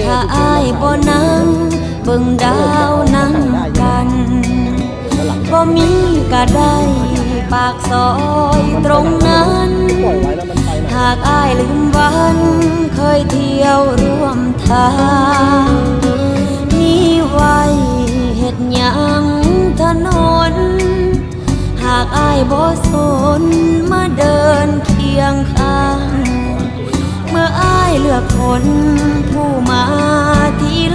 ถ้าอ้ายบ่นั่งเบิ่งดาวนั่งกันบ่มีก็ได้ปากซอยตรงนั้นหากอ้ายลืมวันเคยเที่ยวร่วมทางมีไว้เฮ็ดหยังถนนหากอ้ายบ่สนมาเดินเคียงข้างเมื่ออ้ายเลือกคนผู้มา